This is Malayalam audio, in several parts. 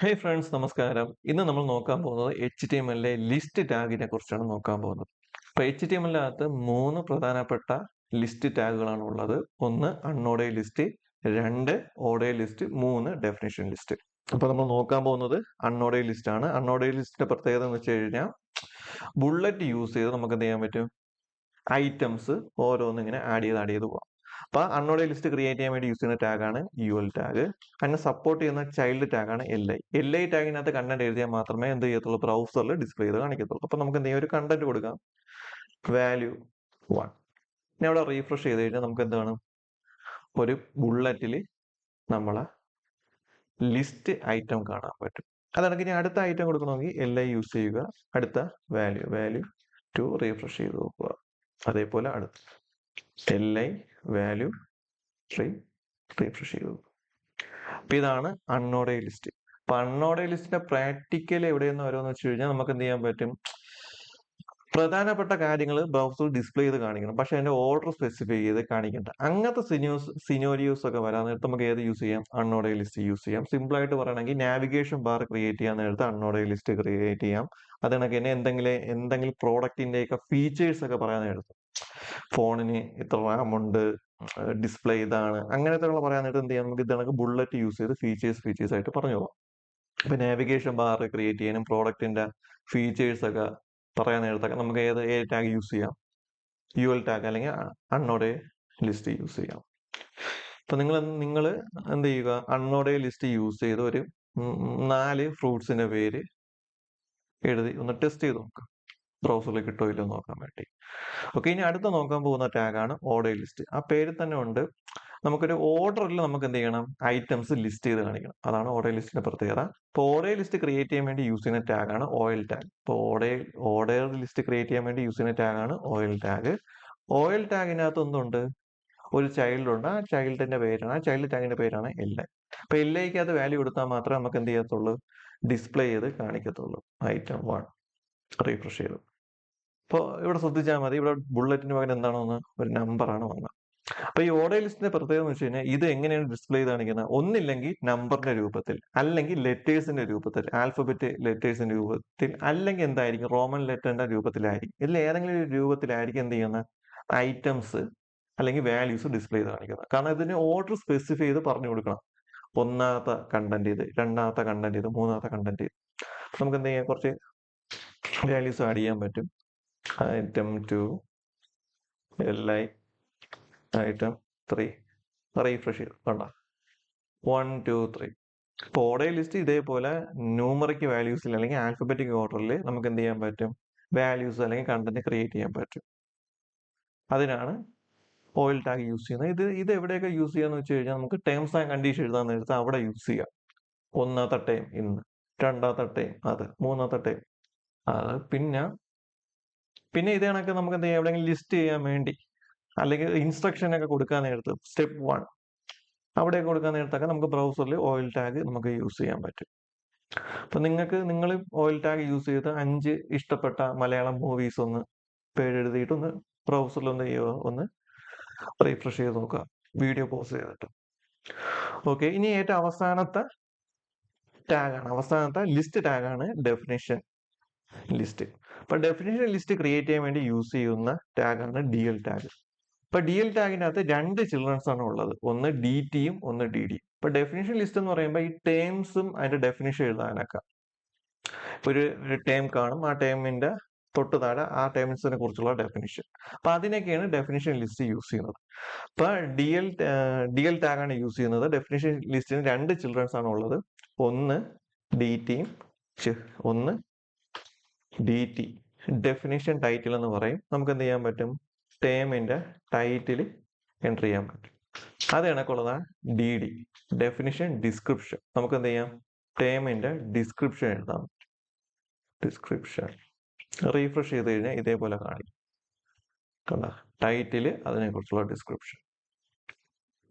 ഹേയ് ഫ്രണ്ട്സ്, നമസ്കാരം. ഇന്ന് നമ്മൾ നോക്കാൻ പോകുന്നത് HTML-ലെ ലിസ്റ്റ് ടാഗിനെ കുറിച്ചാണ് നോക്കാൻ പോകുന്നത്. അപ്പോൾ HTML-നകത്ത് 3 പ്രധാനപ്പെട്ട ലിസ്റ്റ് ടാഗുകളാണ് ഉള്ളത്. 1 unordered list, 2 ordered list, 3 definition list. അപ്പോൾ നമ്മൾ നോക്കാൻ പോകുന്നത് അൺഓർഡേർഡ് ലിസ്റ്റ് ആണ്. അൺഓർഡേർഡ് ലിസ്റ്റിന്റെ പ്രത്യേകത എന്ന് വെച്ച് കഴിഞ്ഞാൽ ബുള്ളറ്റ് യൂസ് ചെയ്ത് നമുക്ക് എന്ത് ചെയ്യാൻ പറ്റും? ഐറ്റംസ് ഓരോന്നും ഇങ്ങനെ ആഡ് ചെയ്ത് പോകാം. അപ്പോൾ അൺഓർഡേർഡ് ലിസ്റ്റ് ക്രിയേറ്റ് ചെയ്യാൻ വേണ്ടി യൂസ് ചെയ്യുന്ന ടാഗാണ് UL ടാഗ്. അതിനെ സപ്പോർട്ട് ചെയ്യുന്ന ചൈൽഡ് ടാഗാണ് LI. LI ടാഗിനകത്ത് കണ്ടന്റ് എഴുതിയാൽ മാത്രമേ എന്ത് ചെയ്യത്തുള്ളൂ? ബ്രൗസറിൽ ഡിസ്പ്ലേ ചെയ്ത് കാണിക്കത്തുള്ളൂ. അപ്പോൾ നമുക്ക് എന്ത് ചെയ്യാം? ഒരു കണ്ടന്റ് കൊടുക്കാം, വാല്യൂ 1. ഇനി അവിടെ റീഫ്രഷ് ചെയ്ത് കഴിഞ്ഞാൽ നമുക്ക് എന്താണ്? ഒരു ബുള്ളറ്റിൽ നമ്മളെ ലിസ്റ്റ് ഐറ്റം കാണാൻ പറ്റും. അതാണെങ്കിൽ ഇനി അടുത്ത ഐറ്റം കൊടുക്കണമെങ്കിൽ LI യൂസ് ചെയ്യുക. അടുത്ത വാല്യൂ 2 റീഫ്രഷ് ചെയ്ത് നോക്കുക. അതേപോലെ അടുത്ത LI വാല്യൂ 3 റീഫ്രഷ് ചെയ്തു. അപ്പൊ ഇതാണ് അൺഓർഡേർഡ് ലിസ്റ്റ്. അപ്പൊ അൺഓർഡേർഡ് ലിസ്റ്റിന്റെ പ്രാക്ടിക്കൽ എവിടെയെന്ന് വരുമെന്ന് വെച്ച് കഴിഞ്ഞാൽ നമുക്ക് എന്ത് ചെയ്യാൻ പറ്റും? പ്രധാനപ്പെട്ട കാര്യങ്ങൾ ബ്രൗസർ ഡിസ്പ്ലേ ചെയ്ത് കാണിക്കണം, പക്ഷെ അതിന്റെ ഓർഡർ സ്പെസിഫൈ ചെയ്ത് കാണിക്കണ്ട. അങ്ങനത്തെ സിനോരിയോസ് ഒക്കെ വരാൻ നേരത്ത് നമുക്ക് ഏത് യൂസ് ചെയ്യാം? അൺഓർഡേർഡ് ലിസ്റ്റ് യൂസ് ചെയ്യാം. സിമ്പിൾ ആയിട്ട് പറയണമെങ്കിൽ നാവിഗേഷൻ ബാർ ക്രിയേറ്റ് ചെയ്യാൻ നേരത്ത് അൺഓർഡേർഡ് ലിസ്റ്റ് ക്രിയേറ്റ് ചെയ്യാം. അത് കണക്ക് തന്നെ എന്തെങ്കിലും പ്രോഡക്റ്റിന്റെ ഒക്കെ ഫീച്ചേഴ്സ് ഒക്കെ പറയാൻ നേരത്ത് ഫോണിന് ഇത്ര റാം ഉണ്ട്, ഡിസ്പ്ലേ ഇതാണ്, അങ്ങനത്തെ പറയാൻ നേരത്ത് എന്ത് ചെയ്യാം? നമുക്ക് ഇതാണ് ബുള്ളറ്റ് യൂസ് ചെയ്ത് ഫീച്ചേഴ്സ് ആയിട്ട് പറഞ്ഞു പോകാം. ഇപ്പൊ നാവിഗേഷൻ ബാർ ക്രിയേറ്റ് ചെയ്യാനും പ്രോഡക്റ്റിന്റെ ഫീച്ചേഴ്സ് ഒക്കെ പറയാൻ നേരത്തൊക്കെ നമുക്ക് ഏത് ടാഗ് യൂസ് ചെയ്യാം? UL ടാഗ് അല്ലെങ്കിൽ അൺഓർഡേർഡ് ലിസ്റ്റ് യൂസ് ചെയ്യാം. അപ്പൊ നിങ്ങൾ എന്ത് ചെയ്യുക? അൺഓർഡേർഡ് ലിസ്റ്റ് യൂസ് ചെയ്ത് ഒരു 4 ഫ്രൂട്ട്സിന്റെ പേര് എഴുതി ഒന്ന് ടെസ്റ്റ് ചെയ്ത് നോക്കുക, ബ്രൗസറിൽ കിട്ടോ ഇല്ലോ നോക്കാൻ വേണ്ടി. ഓക്കെ, ഇനി അടുത്ത നോക്കാൻ പോകുന്ന ടാഗാണ് ഓർഡർ ലിസ്റ്റ്. ആ പേരിൽ തന്നെ ഉണ്ട്, നമുക്കൊരു ഓർഡറിൽ നമുക്ക് എന്ത് ചെയ്യണം? ഐറ്റംസ് ലിസ്റ്റ് ചെയ്ത് കാണിക്കണം. അതാണ് ഓർഡർ ലിസ്റ്റിന്റെ പ്രത്യേകത. ഇപ്പോൾ ഓർഡർ ലിസ്റ്റ് ക്രിയേറ്റ് ചെയ്യാൻ വേണ്ടി യൂസ് ചെയ്യുന്ന ടാഗാണ് OL ടാഗ്. ഇപ്പോൾ ഓർഡർ ലിസ്റ്റ് ക്രിയേറ്റ് ചെയ്യാൻ വേണ്ടി യൂസ് ചെയ്യുന്ന ടാഗാണ് OL ടാഗ്. OL ടാഗിനകത്ത് എന്തുണ്ട്? ഒരു ചൈൽഡ് ഉണ്ട്. ആ ചൈൽഡിന്റെ പേരാണ്, ആ ചൈൽഡ് ടാഗിന്റെ പേരാണ് LI. അപ്പൊ LIക്ക് അത് വാല്യൂ കൊടുത്താൽ മാത്രമേ നമുക്ക് എന്ത് ചെയ്യത്തുള്ളൂ? ഡിസ്പ്ലേ ചെയ്ത് കാണിക്കത്തുള്ളൂ. ഐറ്റം 1 റീഫ്രഷ് ചെയ്തു. ഇപ്പോൾ ഇവിടെ ശ്രദ്ധിച്ചാൽ മതി, ഇവിടെ ബുള്ളറ്റിന് പകരം എന്താണോ ഒരു നമ്പറാണ് വന്നത്. അപ്പൊ ഈ ഓർഡർ ലിസ്റ്റിന്റെ പ്രത്യേകത എന്ന് വെച്ച് കഴിഞ്ഞാൽ ഇത് എങ്ങനെയാണ് ഡിസ്പ്ലേ ചെയ്ത് കാണിക്കുന്നത്? ഒന്നില്ലെങ്കിൽ നമ്പറിന്റെ രൂപത്തിൽ, അല്ലെങ്കിൽ ലെറ്റേഴ്സിന്റെ രൂപത്തിൽ, ആൽഫബറ്റ് ലെറ്റേഴ്സിന്റെ രൂപത്തിൽ, അല്ലെങ്കിൽ എന്തായിരിക്കും? റോമൻ ലെറ്ററിന്റെ രൂപത്തിലായിരിക്കും. ഇതിൽ ഏതെങ്കിലും ഒരു രൂപത്തിലായിരിക്കും എന്ത് ചെയ്യുന്ന ഐറ്റംസ് അല്ലെങ്കിൽ വാല്യൂസ് ഡിസ്പ്ലേ ചെയ്ത് കാണിക്കുന്നത്. കാരണം ഇതിന് ഓർഡർ സ്പെസിഫൈ ചെയ്ത് പറഞ്ഞു കൊടുക്കണം. ഒന്നാമത്തെ കണ്ടന്റ് ഇത്, രണ്ടാമത്തെ കണ്ടന്റ് ഇത്, മൂന്നാമത്തെ കണ്ടന്റ് ഇത്. നമുക്ക് എന്ത് ചെയ്യാം? കുറച്ച് വാല്യൂസ് ആഡ് ചെയ്യാൻ പറ്റും. ഐറ്റം 2, LI ഐറ്റം 3 റീഫ്രഷ് ചെയ്തു. കണ്ട 1 2 3. ഇപ്പോൾ ഓർഡർ ലിസ്റ്റ് ഇതേപോലെ ന്യൂമറിക് വാല്യൂസിൽ അല്ലെങ്കിൽ ആൽഫബറ്റിക് ഓർഡറിൽ നമുക്ക് എന്ത് ചെയ്യാൻ പറ്റും? വാല്യൂസ് അല്ലെങ്കിൽ കണ്ടന്റ് ക്രിയേറ്റ് ചെയ്യാൻ പറ്റും. അതിനാണ് OL ടാഗ് യൂസ് ചെയ്യുന്നത്. ഇത് എവിടെയൊക്കെ യൂസ് ചെയ്യാന്ന് വെച്ച് കഴിഞ്ഞാൽ നമുക്ക് ടേംസ് ആൻഡ് കണ്ടീഷൻ എഴുതാൻ നേരത്ത് അവിടെ യൂസ് ചെയ്യാം. ഒന്നാമത്തെ ടൈം ഇന്ന്, രണ്ടാമത്തെ ടൈം അത്, മൂന്നാമത്തെ ടൈം അത്. പിന്നെ ഇത് കണക്ക് നമുക്ക് എന്ത് ചെയ്യാം? എവിടെയെങ്കിലും ലിസ്റ്റ് ചെയ്യാൻ വേണ്ടി അല്ലെങ്കിൽ ഇൻസ്ട്രക്ഷൻ ഒക്കെ കൊടുക്കാൻ നേരത്ത് സ്റ്റെപ്പ് 1 അവിടെ കൊടുക്കാൻ നേരത്തൊക്കെ നമുക്ക് ബ്രൗസറിൽ OL ടാഗ് നമുക്ക് യൂസ് ചെയ്യാൻ പറ്റും. അപ്പൊ നിങ്ങൾ OL ടാഗ് യൂസ് ചെയ്ത് 5 ഇഷ്ടപ്പെട്ട മലയാളം മൂവീസ് ഒന്ന് പേരെഴുതിയിട്ട് ഒന്ന് ബ്രൗസറിൽ ഒന്ന് ചെയ്യുക, ഒന്ന് റീഫ്രഷ് ചെയ്ത് നോക്കുക, വീഡിയോ പോസ് ചെയ്തിട്ട്. ഓക്കെ, ഇനി ഏറ്റവും അവസാനത്തെ ലിസ്റ്റ് ടാഗാണ് ഡെഫിനിഷൻ ലിസ്റ്റ്. അപ്പൊ ഡെഫിനിഷൻ ലിസ്റ്റ് ക്രിയേറ്റ് ചെയ്യാൻ വേണ്ടി യൂസ് ചെയ്യുന്ന ടാഗാണ് DL ടാഗ്. ഇപ്പൊ DL ടാഗിനകത്ത് 2 ചിൽഡ്രൻസ് ആണ് ഉള്ളത്, ഒന്ന് DT യും ഒന്ന് DD. ഇപ്പൊ ഡെഫിനിഷൻ ലിസ്റ്റ് എന്ന് പറയുമ്പോൾ ഈ ടേംസും അതിന്റെ ഡെഫിനിഷൻ എഴുതാനൊക്കെ ഒരു ടേം കാണും, ആ ടേമിന്റെ തൊട്ട് താഴെ ആ ടേംസിനെ കുറിച്ചുള്ള ഡെഫിനിഷൻ. അപ്പൊ അതിനൊക്കെയാണ് ഡെഫിനിഷൻ ലിസ്റ്റ് യൂസ് ചെയ്യുന്നത്. ഇപ്പൊ DL ടാഗാണ് യൂസ് ചെയ്യുന്നത്. ഡെഫിനിഷൻ ലിസ്റ്റിന് 2 ചിൽഡ്രൻസ് ആണ് ഉള്ളത്, ഒന്ന് DT യും ഒന്ന് DT. ഡെഫിനിഷൻ ടൈറ്റിൽ എന്ന് പറയും. നമുക്ക് എന്ത് ചെയ്യാൻ പറ്റും? ടേമിന്റെ ടൈറ്റിൽ എൻ്റർ ചെയ്യാൻ പറ്റും. അത് കണക്കുള്ളതാണ് DD, ഡെഫിനിഷൻ ഡിസ്ക്രിപ്ഷൻ. നമുക്ക് എന്ത് ചെയ്യാം? ടേമിന്റെ ഡിസ്ക്രിപ്ഷൻ എഴുതാം. ഡിസ്ക്രിപ്ഷൻ റീഫ്രഷ് ചെയ്ത് കഴിഞ്ഞാൽ ഇതേപോലെ കാണിക്കും. കണ്ട ടൈറ്റിൽ, അതിനെ കുറിച്ചുള്ള ഡിസ്ക്രിപ്ഷൻ.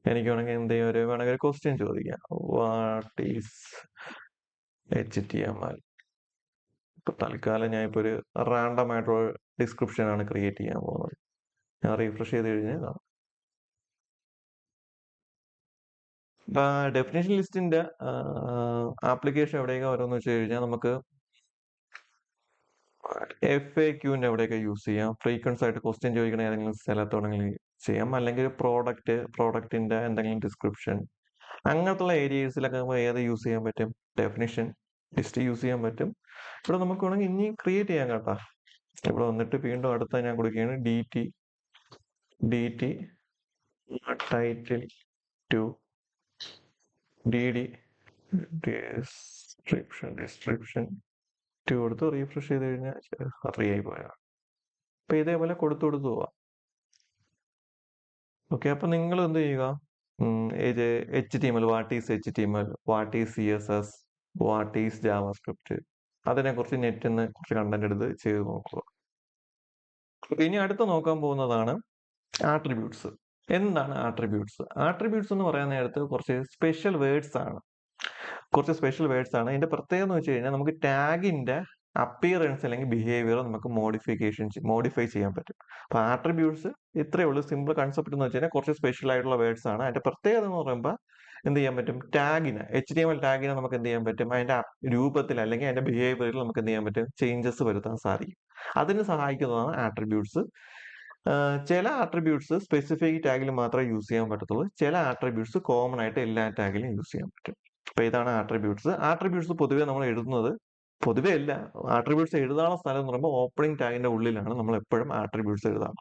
എനിക്ക് വേണമെങ്കിൽ എന്ത് ചെയ്യാം? വേണമെങ്കിൽ ഒരു ക്വസ്റ്റ്യൻ ചോദിക്കാം, വാട്ട് ഈസ് HTML? ഇപ്പൊ തൽക്കാലം ഞാൻ ഇപ്പൊ ഒരു റാൻഡം ആയിട്ടുള്ള ഡിസ്ക്രിപ്ഷൻ ആണ് ക്രിയേറ്റ് ചെയ്യാൻ പോകുന്നത്. ഞാൻ റീഫ്രഷ് ചെയ്ത് കഴിഞ്ഞാൽ ഡെഫിനേഷൻ ലിസ്റ്റിന്റെ ആപ്ലിക്കേഷൻ എവിടെയൊക്കെ വരുമെന്ന് വെച്ച് കഴിഞ്ഞാൽ നമുക്ക് FAQന്റെ അവിടെയൊക്കെ യൂസ് ചെയ്യാം. ഫ്രീക്വൻസ് ആയിട്ട് ക്വസ്റ്റ്യൻ ചോദിക്കണ ഏതെങ്കിലും സ്ഥലത്താണെങ്കിൽ ചെയ്യാം. അല്ലെങ്കിൽ പ്രോഡക്റ്റിന്റെ എന്തെങ്കിലും ഡിസ്ക്രിപ്ഷൻ അങ്ങനത്തുള്ള ഏരിയസിലൊക്കെ നമുക്ക് ഏത് യൂസ് ചെയ്യാൻ പറ്റും? ഡെഫിനിഷൻ ലിസ്റ്റ് യൂസ് ചെയ്യാൻ പറ്റും. ഇവിടെ നമുക്ക് വേണമെങ്കിൽ ഇനി ക്രിയേറ്റ് ചെയ്യാൻ കേട്ടാ. ഇവിടെ വന്നിട്ട് വീണ്ടും അടുത്ത ഞാൻ കൊടുക്കുകയാണ് DT title to DD description to കൊടുത്ത് റീഫ്രഷ് ചെയ്ത് കഴിഞ്ഞാൽ ഫ്രീ ആയി പോയാൽ അപ്പൊ ഇതേപോലെ കൊടുത്തു പോവാം. ഓക്കെ, അപ്പൊ നിങ്ങൾ എന്ത് ചെയ്യുക? HTML, what is HTML, what is CSS, what is JavaScript, അതിനെക്കുറിച്ച് നെറ്റിൽ കുറച്ച് കണ്ടന്റ് എടുത്ത് ചെയ്ത് നോക്കുക. ഇനി അടുത്ത് നോക്കാൻ പോകുന്നതാണ് ആട്രിബ്യൂട്ട്സ്. എന്താണ് ആട്രിബ്യൂട്ട്സ്? ആട്രിബ്യൂട്ട്സ് എന്ന് പറയാൻ നേരത്ത് കുറച്ച് സ്പെഷ്യൽ വേർഡ്സ് ആണ്. ഇതിന്റെ പ്രത്യേകത എന്ന് വെച്ച് കഴിഞ്ഞാൽ നമുക്ക് ടാഗിന്റെ അപ്പിയറൻസ് അല്ലെങ്കിൽ ബിഹേവിയർ നമുക്ക് മോഡിഫൈ ചെയ്യാൻ പറ്റും. അപ്പൊ ആട്രിബ്യൂട്ട്സ് ഇത്രയേ ഉള്ളൂ. സിമ്പിൾ കൺസെപ്റ്റ് എന്ന് വെച്ച് കഴിഞ്ഞാൽ കുറച്ച് സ്പെഷ്യൽ ആയിട്ടുള്ള വേർഡ്സ് ആണ്. അതിന്റെ പ്രത്യേകത എന്ന് പറയുമ്പോൾ എന്ത് ചെയ്യാൻ പറ്റും? HTML ടാഗിനെ നമുക്ക് എന്ത് ചെയ്യാൻ പറ്റും? അതിന്റെ രൂപത്തിൽ അല്ലെങ്കിൽ അതിന്റെ ബിഹേവിയറിൽ നമുക്ക് എന്ത് ചെയ്യാൻ പറ്റും? ചേഞ്ചസ് വരുത്താൻ സാധിക്കും. അതിന് സഹായിക്കുന്നതാണ് ആട്രിബ്യൂട്ട്സ്. ചില ആട്രിബ്യൂട്ട്സ് സ്പെസിഫിക് ടാഗിൽ മാത്രമേ യൂസ് ചെയ്യാൻ പറ്റത്തുള്ളൂ. ചില ആട്രിബ്യൂട്ട്സ് കോമൺ ആയിട്ട് എല്ലാ ടാഗിലും യൂസ് ചെയ്യാൻ പറ്റും. അപ്പൊ ഇതാണ് ആട്രിബ്യൂട്ട്സ്. ആട്രിബ്യൂട്ട്സ് പൊതുവെ നമ്മൾ എഴുതുന്നത്, പൊതുവെ അല്ല, ആട്രിബ്യൂട്ട്സ് എഴുതാനുള്ള സ്ഥലം എന്ന് പറയുമ്പോൾ ഓപ്പണിംഗ് ടാഗിന്റെ ഉള്ളിലാണ് നമ്മൾ എപ്പോഴും ആട്രിബ്യൂട്ട്സ് എഴുതാറ്.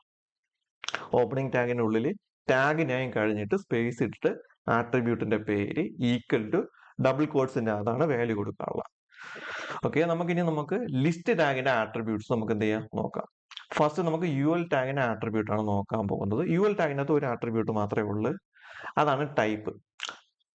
ഓപ്പണിംഗ് ടാഗിന്റെ ഉള്ളിൽ ടാഗ് നെയിം കഴിഞ്ഞിട്ട് സ്പേസ് ഇട്ടിട്ട് ആട്രിബ്യൂട്ടിന്റെ പേര് ഈക്വൽ ടു ഡബിൾ കോട്ട്സിന്റെ അതാണ് വാല്യൂ കൊടുക്കാനുള്ള. ഓക്കെ, നമുക്ക് ലിസ്റ്റ് ടാഗിന്റെ ആട്രിബ്യൂട്ട്സ് നമുക്ക് എന്ത് ചെയ്യാം നോക്കാം. ഫസ്റ്റ് നമുക്ക് UL ടാഗിന്റെ ആട്രിബ്യൂട്ട് ആണ് നോക്കാൻ പോകുന്നത്. UL ടാഗിനകത്ത് ഒരു ആട്രിബ്യൂട്ട് മാത്രമേ ഉള്ളൂ, അതാണ് ടൈപ്പ്.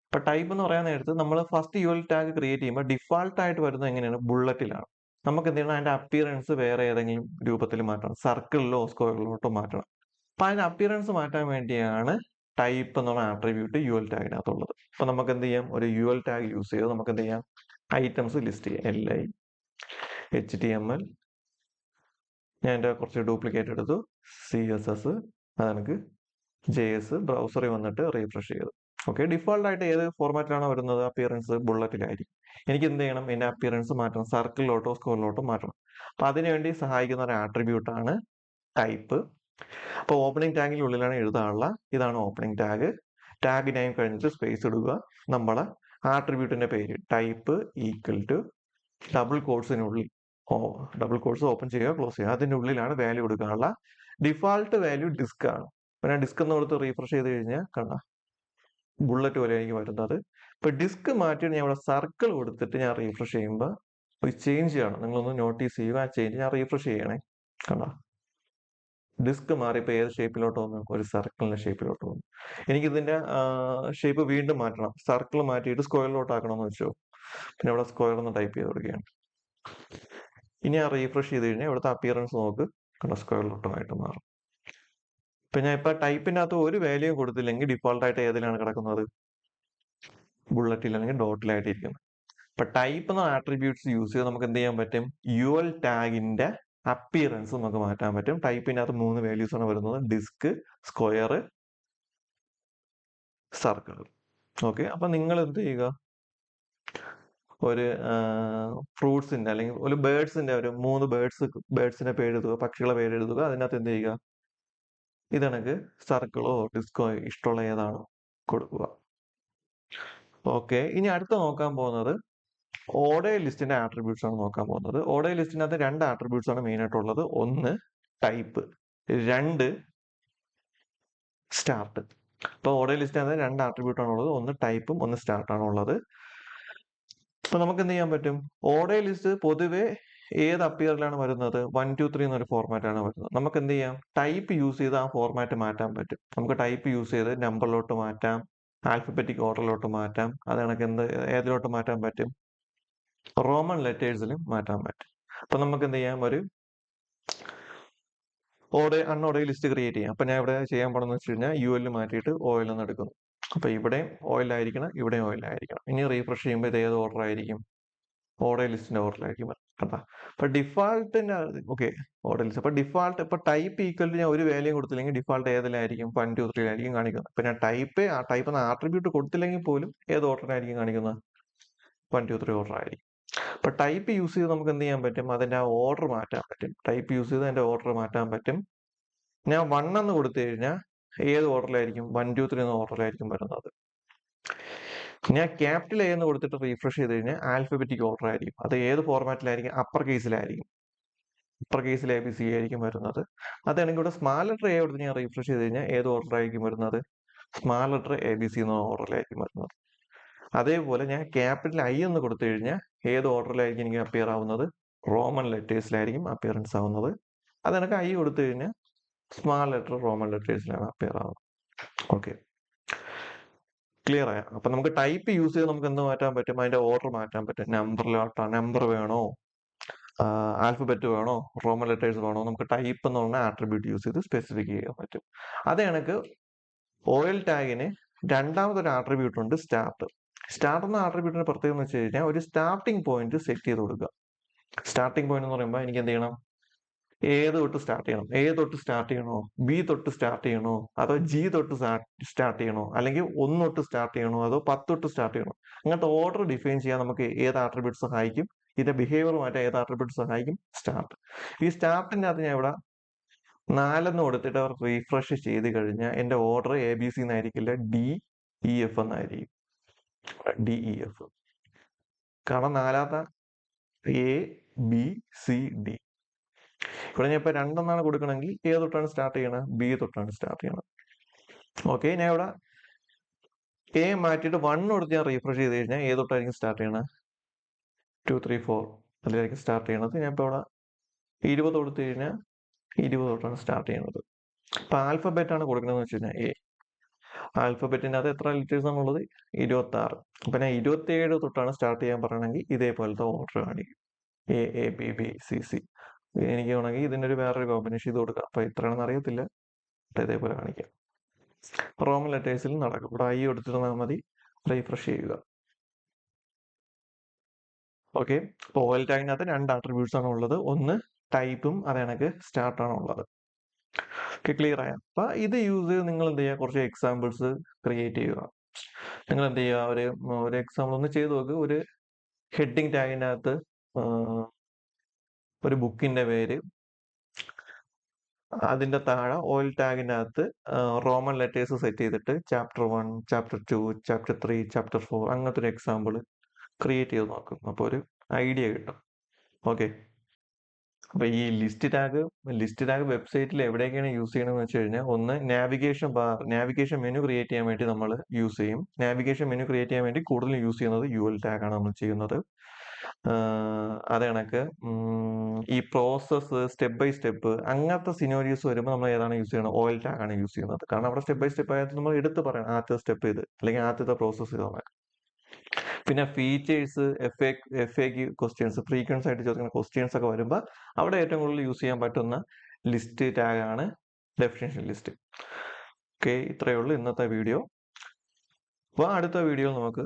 ഇപ്പൊ ടൈപ്പ് എന്ന് പറയാൻ നേരത്ത് നമ്മൾ ഫസ്റ്റ് UL ടാഗ് ക്രിയേറ്റ് ചെയ്യുമ്പോൾ ഡിഫാൾട്ട് ആയിട്ട് വരുന്നത് എങ്ങനെയാണ്? ബുള്ളറ്റിലാണ്. നമുക്ക് എന്ത് ചെയ്യണം? അതിന്റെ അപ്പിയറൻസ് വേറെ ഏതെങ്കിലും രൂപത്തിൽ മാറ്റണം, സർക്കിളിലോ സ്ക്വയറിലോട്ടോ മാറ്റണം. അപ്പൊ അതിന്റെ അപ്പിയറൻസ് മാറ്റാൻ വേണ്ടിയാണ് ടൈപ്പ് എന്നുള്ള ആട്രിബ്യൂട്ട് UL ടാഗിനകത്തുള്ളത്. അപ്പൊ നമുക്ക് എന്ത് ചെയ്യാം? ഒരു UL ടാഗ് യൂസ് ചെയ്ത് നമുക്ക് എന്ത് ചെയ്യാം? ഐറ്റംസ് ലിസ്റ്റ് ചെയ്യാം. LI HTML, ഞാൻ എൻ്റെ കുറച്ച് ഡ്യൂപ്ലിക്കേറ്റ് എടുത്തു, CSS, അതെനിക്ക് JS, ബ്രൗസറിൽ വന്നിട്ട് റീഫ്രഷ് ചെയ്തു. ഓക്കെ, ഡിഫോൾട്ട് ആയിട്ട് ഏത് ഫോർമാറ്റിലാണോ വരുന്നത് അപ്പിയറൻസ് ബുള്ളറ്റിലായിരിക്കും. എനിക്ക് എന്ത് ചെയ്യണം? എന്റെ അപ്പിയറൻസ് മാറ്റണം, സർക്കിളിലോട്ടോ സ്ക്വയറിലോട്ടോ മാറ്റണം. അപ്പൊ അതിനുവേണ്ടി സഹായിക്കുന്ന ഒരു ആട്രിബ്യൂട്ട് ആണ് ടൈപ്പ്. അപ്പൊ ഓപ്പണിംഗ് ടാഗിന്റെ ഉള്ളിലാണ് എഴുതാനുള്ള. ഇതാണ് ഓപ്പണിംഗ് ടാഗ്. ടാഗ് നെയിം കഴിഞ്ഞിട്ട് സ്പേസ് ഇടുക. നമ്മളെ ആട്രിബ്യൂട്ടിന്റെ പേര് ടൈപ്പ് ഈക്വൽ ടു ഡബിൾ കോട്ട്സിനുള്ളിൽ, ഡബിൾ കോട്ട്സ് ഓപ്പൺ ചെയ്യുക, ക്ലോസ് ചെയ്യുക. അതിന്റെ ഉള്ളിലാണ് വാല്യൂ കൊടുക്കാനുള്ള. ഡിഫാൾട്ട് വാല്യൂ ഡിസ്ക് ആണ്. അപ്പൊ ഞാൻ ഡിസ്ക് എന്ന് കൊടുത്ത് റീഫ്രഷ് ചെയ്ത് കഴിഞ്ഞാൽ കണ്ട ബുള്ളറ്റ് പോലെ എനിക്ക് വരുന്നത്. ഇപ്പൊ ഡിസ്ക് മാറ്റിയിട്ട് ഞാൻ ഇവിടെ സർക്കിൾ കൊടുത്തിട്ട് ഞാൻ റീഫ്രഷ് ചെയ്യുമ്പോൾ ഒരു ചേഞ്ച് ചെയ്യണം. നിങ്ങളൊന്ന് നോട്ടീസ് ചെയ്യുക. ആ ചേഞ്ച് ഞാൻ റീഫ്രഷ് ചെയ്യണേ. കണ്ട ഡിസ്ക് മാറി ഇപ്പൊ ഏത് ഷേപ്പിലോട്ട് വന്നു? ഒരു സർക്കിളിന്റെ ഷേപ്പിലോട്ട് വന്നു. എനിക്ക് ഇതിന്റെ ഷേപ്പ് വീണ്ടും മാറ്റണം. സർക്കിൾ മാറ്റിയിട്ട് സ്ക്വയറിലോട്ട് ആക്കണമെന്ന് വെച്ചോ. പിന്നെ ഇവിടെ സ്ക്വയർ എന്ന് ടൈപ്പ് ചെയ്ത് കൊടുക്കുകയാണ്. ഇനി ആ റീഫ്രഷ് ചെയ്ത് കഴിഞ്ഞാൽ ഇവിടുത്തെ അപ്പിയറൻസ് നോക്ക്, കണ്ട സ്ക്വയറിലോട്ടുമായിട്ട് മാറും. ഇപ്പൊ ഞാൻ ഇപ്പൊ ടൈപ്പിന്റെ അകത്ത് ഒരു വാല്യൂ കൊടുത്തില്ലെങ്കിൽ ഡിഫോൾട്ട് ആയിട്ട് ഏതിലാണ് കിടക്കുന്നത്? ബുള്ളറ്റിൽ അല്ലെങ്കിൽ ഡോട്ടിലായിട്ട് ഇരിക്കുന്നത്. ഇപ്പൊ ടൈപ്പ് എന്ന ആട്രിബ്യൂട്ട്സ് യൂസ് ചെയ്ത് നമുക്ക് എന്ത് ചെയ്യാൻ പറ്റും? UL ടാഗിന്റെ അപ്പിയറൻസ് നമുക്ക് മാറ്റാൻ പറ്റും. ടൈപ്പിന്റെ അകത്ത് 3 വാല്യൂസ് ആണ് വരുന്നത്: ഡിസ്ക്, സ്ക്വയർ, സർക്കിൾ. ഓക്കെ, അപ്പൊ നിങ്ങൾ എന്ത് ചെയ്യുക? ഒരു ഫ്രൂട്ട്സിന്റെ അല്ലെങ്കിൽ ഒരു ബേർഡ്സിന്റെ ഒരു 3 ബേർഡ്സിന്റെ പേര് എഴുതുക, പക്ഷികളെ പേര് എഴുതുക. അതിനകത്ത് എന്ത് ചെയ്യുക? ഇതെനിക്ക് സർക്കിളോ ഡിസ്കോ ഇഷ്ടമുള്ള ഏതാണോ കൊടുക്കുക. ഓക്കെ, ഇനി അടുത്ത നോക്കാൻ പോകുന്നത് ഓർഡർ ലിസ്റ്റിന്റെ ആട്രിബ്യൂട്ട്സ് ആണ് നോക്കാൻ പോകുന്നത്. ഓർഡർ ലിസ്റ്റിനകത്ത് 2 ആട്രിബ്യൂട്ട്സ് ആണ് മെയിൻ ആയിട്ടുള്ളത്. ഒന്ന് ടൈപ്പ്, 2 സ്റ്റാർട്ട്. ഇപ്പൊ ഓർഡർ ലിസ്റ്റിനകത്ത് 2 ആട്രിബ്യൂട്ട് ആണ് ഉള്ളത്. ഒന്ന് ടൈപ്പും ഒന്ന് സ്റ്റാർട്ട് ആണ് ഉള്ളത്. അപ്പൊ നമുക്ക് എന്ത് ചെയ്യാൻ പറ്റും? ഓർഡർ ലിസ്റ്റ് പൊതുവെ ഏത് അപ്പിയറിലാണ് വരുന്നത്? 1 2 3 എന്നൊരു ഫോർമാറ്റ് ആണ് വരുന്നത്. നമുക്ക് എന്ത് ചെയ്യാം? ടൈപ്പ് യൂസ് ചെയ്ത് ആ ഫോർമാറ്റ് മാറ്റാൻ പറ്റും. നമുക്ക് ടൈപ്പ് യൂസ് ചെയ്ത് നമ്പറിലോട്ട് മാറ്റാം, ആൽഫബറ്റിക് ഓർഡറിലോട്ട് മാറ്റാം. അത് കണക്ക് ഏതിലോട്ട് മാറ്റാൻ പറ്റും? റോമൻ ലെറ്റേഴ്സിലും മാറ്റാൻ പറ്റും. അപ്പൊ നമുക്ക് എന്ത് ചെയ്യാം? ഒരു അൺഓർഡർ ലിസ്റ്റ് ക്രിയേറ്റ് ചെയ്യാം. അപ്പൊ ഞാൻ ഇവിടെ ചെയ്യാൻ പോണെന്ന് വെച്ച് കഴിഞ്ഞാൽ UL മാറ്റിയിട്ട് ഓയിൽ എന്ന് എടുക്കുന്നു. അപ്പൊ ഇവിടെ ഓയിൽ ആയിരിക്കണം, ഇവിടെ ഓയിൽ ആയിരിക്കണം. ഇനി റീഫ്രഷ് ചെയ്യുമ്പോൾ ഇത് ഏത് ഓർഡർ ആയിരിക്കും? ഓർഡർ ലിസ്റ്റിന്റെ ഓർഡറിലായിരിക്കും. കണ്ടാ? അപ്പൊ ഡിഫാൾട്ടിന്റെ ഓക്കെ ഓർഡർ ലിസ്റ്റ്. അപ്പൊ ഡിഫാൾട്ട് ഇപ്പൊ ടൈപ്പ് ഈക്വൽ ടു ഞാൻ ഒരു വാല്യൂയും കൊടുത്തില്ലെങ്കിൽ ഡിഫാൾട്ട് ഏതിലായിരിക്കും 1 2 3 ആയിരിക്കും കാണിക്കുന്നത്. അപ്പൊ ഞാൻ ആ ടൈപ്പ് എന്ന ആട്രിബ്യൂട്ട് കൊടുത്തില്ലെങ്കിൽ പോലും ഏത് ഓർഡറിനായിരിക്കും കാണിക്കുന്നത്? 1 2 3 ഓർഡർ ആയിരിക്കും. അപ്പൊ ടൈപ്പ് യൂസ് ചെയ്ത് നമുക്ക് എന്ത് ചെയ്യാൻ പറ്റും? അതിന്റെ ആ ഓർഡർ മാറ്റാൻ പറ്റും. ടൈപ്പ് യൂസ് ചെയ്ത് അതിന്റെ ഓർഡർ മാറ്റാൻ പറ്റും. ഞാൻ 1 എന്ന് കൊടുത്തു കഴിഞ്ഞാൽ ഏത് ഓർഡറിലായിരിക്കും? 1 2 3 എന്ന ഓർഡറിലായിരിക്കും വരുന്നത്. ഞാൻ ക്യാപിറ്റൽ എ എന്ന് കൊടുത്തിട്ട് റീഫ്രഷ് ചെയ്ത് കഴിഞ്ഞാൽ ആൽഫബറ്റിക് ഓർഡർ ആയിരിക്കും. അത് ഏത് ഫോർമാറ്റിലായിരിക്കും? അപ്പർ കേസിലായിരിക്കും. അപ്പർ കേസിൽ എ ബി സി ആയിരിക്കും വരുന്നത്. അതാണെങ്കിൽ ഇവിടെ സ്മാൾ ലെറ്റർ എ കൊടുത്ത് ഞാൻ റീഫ്രഷ് ചെയ്ത് കഴിഞ്ഞാൽ ഏത് ഓർഡർ ആയിരിക്കും വരുന്നത്? Small letter A B C എന്ന ഓർഡറിലായിരിക്കും വരുന്നത്. അതേപോലെ ഞാൻ ക്യാപിറ്റൽ ഐ എന്ന് കൊടുത്തു കഴിഞ്ഞാൽ ഏത് ഓർഡറിലായിരിക്കും എനിക്ക് അപ്പിയർ ആവുന്നത്? റോമൻ ലെറ്റേഴ്സിലായിരിക്കും അപ്പിയറൻസ് ആവുന്നത്. അതെനിക്ക് ഐ കൊടുത്തു കഴിഞ്ഞാൽ സ്മാൾ ലെറ്റർ റോമൻ ലെറ്റേഴ്സിലാണ് അപ്പിയർ ആവുന്നത്. ഓക്കെ, ക്ലിയർ ആയ? അപ്പൊ നമുക്ക് ടൈപ്പ് യൂസ് ചെയ്ത് നമുക്ക് എന്ത് മാറ്റാൻ പറ്റും? അതിന്റെ ഓർഡർ മാറ്റാൻ പറ്റും. നമ്പർ വേണോ, ആൽഫബറ്റ് വേണോ, റോമൻ ലെറ്റേഴ്സ് വേണോ, നമുക്ക് ടൈപ്പ് എന്ന് പറഞ്ഞ ആട്രിബ്യൂട്ട് യൂസ് ചെയ്ത് സ്പെസിഫിക് ചെയ്യാൻ പറ്റും. അത് കണക്ക് ഓയിൽ ടാഗിന് രണ്ടാമതൊരു ആട്രിബ്യൂട്ട് ഉണ്ട്, സ്റ്റാർട്ട്. സ്റ്റാർട്ട് എന്ന ആട്രിബ്യൂട്ടിന് പ്രത്യേകത എന്ന് വെച്ച് കഴിഞ്ഞാൽ ഒരു സ്റ്റാർട്ടിംഗ് പോയിന്റ് സെറ്റ് ചെയ്ത് കൊടുക്കുക. സ്റ്റാർട്ടിംഗ് പോയിന്റ് എന്ന് പറയുമ്പോൾ എനിക്ക് എന്ത് ചെയ്യണം? ഏത് തൊട്ട് സ്റ്റാർട്ട് ചെയ്യണം? എ തൊട്ട് സ്റ്റാർട്ട് ചെയ്യണോ, ബി തൊട്ട് സ്റ്റാർട്ട് ചെയ്യണോ, അതോ ജി തൊട്ട് സ്റ്റാർട്ട് ചെയ്യണോ, അല്ലെങ്കിൽ 1 തൊട്ട് സ്റ്റാർട്ട് ചെയ്യണോ, അതോ 10 തൊട്ട് സ്റ്റാർട്ട് ചെയ്യണോ? അങ്ങനത്തെ ഓർഡർ ഡിഫൈൻ ചെയ്യാൻ നമുക്ക് ഏത് ആട്രിബ്യൂട്ട് സഹായിക്കും? ഇതിന്റെ ബിഹേവിയർ മാറ്റാൻ ഏത് ആട്രിബ്യൂട്ട് സഹായിക്കും? സ്റ്റാർട്ട്. ഈ സ്റ്റാർട്ടിന്റെ അകത്ത് ഞാൻ ഇവിടെ 4 എന്ന് കൊടുത്തിട്ട് അവർ റീഫ്രഷ് ചെയ്ത് കഴിഞ്ഞാൽ എന്റെ ഓർഡർ എ ബി സി എന്നായിരിക്കില്ല, ഡി ഇ എഫ് എന്നായിരിക്കും. D E F. കാരണം നാലാമത്തെ എ ബി സി ഡി. ഇവിടെ ഞാൻ ഇപ്പൊ 2 എന്നാണ് കൊടുക്കണമെങ്കിൽ ഏത് തൊട്ടാണ് സ്റ്റാർട്ട് ചെയ്യണത്? ബി തൊട്ടാണ് സ്റ്റാർട്ട് ചെയ്യണത്. ഓക്കെ, ഞാൻ ഇവിടെ എ മാറ്റിയിട്ട് 1 കൊടുത്ത് ഞാൻ റീഫ്രഷ് ചെയ്ത് കഴിഞ്ഞാൽ ഏത് തൊട്ടായിരിക്കും സ്റ്റാർട്ട് ചെയ്യണത്? 2 3 4 അതിലായിരിക്കും സ്റ്റാർട്ട് ചെയ്യണത്. ഞാൻ ഇപ്പൊ ഇവിടെ 20 കൊടുത്തു കഴിഞ്ഞാൽ 20 തൊട്ടാണ് സ്റ്റാർട്ട് ചെയ്യുന്നത്. അപ്പൊ ആൽഫബറ്റ് ആണ് കൊടുക്കണമെന്ന് വെച്ച് കഴിഞ്ഞാൽ എ. ആൽഫബറ്റിന്റെ അത് എത്ര ലെറ്റേഴ്സ് ആണുള്ളത്? 26. അപ്പൊ ഞാൻ 27 തൊട്ടാണ് സ്റ്റാർട്ട് ചെയ്യാൻ പറയണമെങ്കിൽ ഇതേപോലത്തെ ഓർഡർ കാണിക്കും. A A B B C C. എനിക്ക് വേണമെങ്കിൽ ഇതിന്റെ ഒരു വേറൊരു കോമ്പിനേഷൻ ചെയ്ത് കൊടുക്കാം. അപ്പൊ എത്രയാണെന്ന് അറിയത്തില്ല, ഇതേപോലെ കാണിക്കാം. റോമൻ ലെറ്റേഴ്സിൽ നടക്കും. ഇവിടെ ഐ എടുത്തിരുന്നാൽ മതി, റീഫ്രഷ് ചെയ്യുക. ഓക്കെ, അപ്പോൾ ഓയിൽ ടാഗിനകത്ത് 2 ആട്രിബ്യൂട്ട്സ് ആണ് ഉള്ളത്. ഒന്ന് ടൈപ്പും അത് കണക്ക് സ്റ്റാർട്ട് ആണ് ഉള്ളത്. ഓക്കെ, ക്ലിയർ ആയ? അപ്പൊ ഇത് യൂസ് ചെയ്ത് നിങ്ങൾ എന്ത് ചെയ്യുക? കുറച്ച് എക്സാമ്പിൾസ് ക്രിയേറ്റ് ചെയ്യുക. നിങ്ങൾ എന്ത് ചെയ്യുക? ഒരു എക്സാമ്പിൾ ഒന്ന് ചെയ്ത് നോക്ക്. ഒരു ഹെഡിങ് ടാഗിനകത്ത് ഒരു ബുക്കിന്റെ പേര്, അതിന്റെ താഴെ ഓയിൽ ടാഗിനകത്ത് റോമൻ ലെറ്റേഴ്സ് സെറ്റ് ചെയ്തിട്ട് ചാപ്റ്റർ 1, ചാപ്റ്റർ 2, ചാപ്റ്റർ 3, ചാപ്റ്റർ 4 അങ്ങനത്തെ ഒരു എക്സാമ്പിൾ ക്രിയേറ്റ് ചെയ്ത് നോക്കും. അപ്പോൾ ഒരു ഐഡിയ കിട്ടും. ഓക്കെ, അപ്പൊ ഈ ലിസ്റ്റ് ടാഗ് വെബ്സൈറ്റിൽ എവിടെയൊക്കെയാണ് യൂസ് ചെയ്യണമെന്ന് വെച്ച് കഴിഞ്ഞാൽ, ഒന്ന് നാവിഗേഷൻ മെനു ക്രിയേറ്റ് ചെയ്യാൻ വേണ്ടി നമ്മൾ യൂസ് ചെയ്യും. നാവിഗേഷൻ മെനു ക്രിയേറ്റ് ചെയ്യാൻ വേണ്ടി കൂടുതൽ യൂസ് ചെയ്യുന്നത് UL ടാഗ് ആണ് നമ്മൾ ചെയ്യുന്നത്. അത് കണക്ക് ഈ പ്രോസസ്സ് സ്റ്റെപ്പ് ബൈ സ്റ്റെപ്പ് അങ്ങനത്തെ സിനോരിയോസ് വരുമ്പോൾ നമ്മൾ ഏതാണ് യൂസ് ചെയ്യുന്നത്? ഓയിൽ ടാഗ് ആണ് യൂസ് ചെയ്യുന്നത്. കാരണം അവിടെ സ്റ്റെപ്പ് ബൈ സ്റ്റെപ്പ് ആയിട്ട് നമ്മൾ എടുത്ത് പറയണം ആദ്യത്തെ സ്റ്റെപ്പ് ഇത്, അല്ലെങ്കിൽ ആദ്യത്തെ പ്രോസസ്സ് ഇതാണ്. പിന്നെ ഫീച്ചേഴ്സ്, FAQ ക്വസ്റ്റ്യൻസ്, ഫ്രീക്വൻസ് ആയിട്ട് ചോദിക്കുന്ന ക്വസ്റ്റ്യൻസ് ഒക്കെ വരുമ്പോൾ അവിടെ ഏറ്റവും കൂടുതൽ യൂസ് ചെയ്യാൻ പറ്റുന്ന ലിസ്റ്റ് ടാഗ് ആണ് ഡെഫിനിഷൻ ലിസ്റ്റ്. ഓക്കെ, ഇത്രയേ ഉള്ളൂ ഇന്നത്തെ വീഡിയോ. അപ്പോൾ അടുത്ത വീഡിയോ നമുക്ക്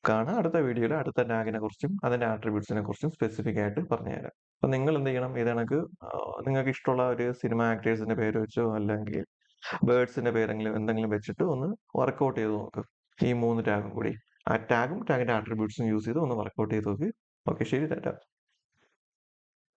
കാണാം. അടുത്ത വീഡിയോയിൽ അടുത്ത ടാഗിനെ കുറിച്ചും അതിന്റെ ആട്രിബ്യൂട്ട്സിനെ കുറിച്ചും സ്പെസിഫിക് ആയിട്ട് പറഞ്ഞുതരാം. അപ്പൊ നിങ്ങൾ എന്ത് ചെയ്യണം? ഇത് കണക്ക് നിങ്ങൾക്ക് ഇഷ്ടമുള്ള ഒരു സിനിമ ആക്ടേഴ്സിന്റെ പേര് വെച്ചോ അല്ലെങ്കിൽ ബേർഡ്സിന്റെ പേരെങ്കിലും എന്തെങ്കിലും വെച്ചിട്ട് ഒന്ന് വർക്ക്ഔട്ട് ചെയ്ത് നോക്ക്. ഈ 3 ടാഗും കൂടി, ആ ടാഗും ടാഗിന്റെ ആട്രിബ്യൂട്ട്സും യൂസ് ചെയ്ത് ഒന്ന് വർക്ക്ഔട്ട് ചെയ്ത് നോക്ക്. ഓക്കെ, ശരി, ടാറ്റ.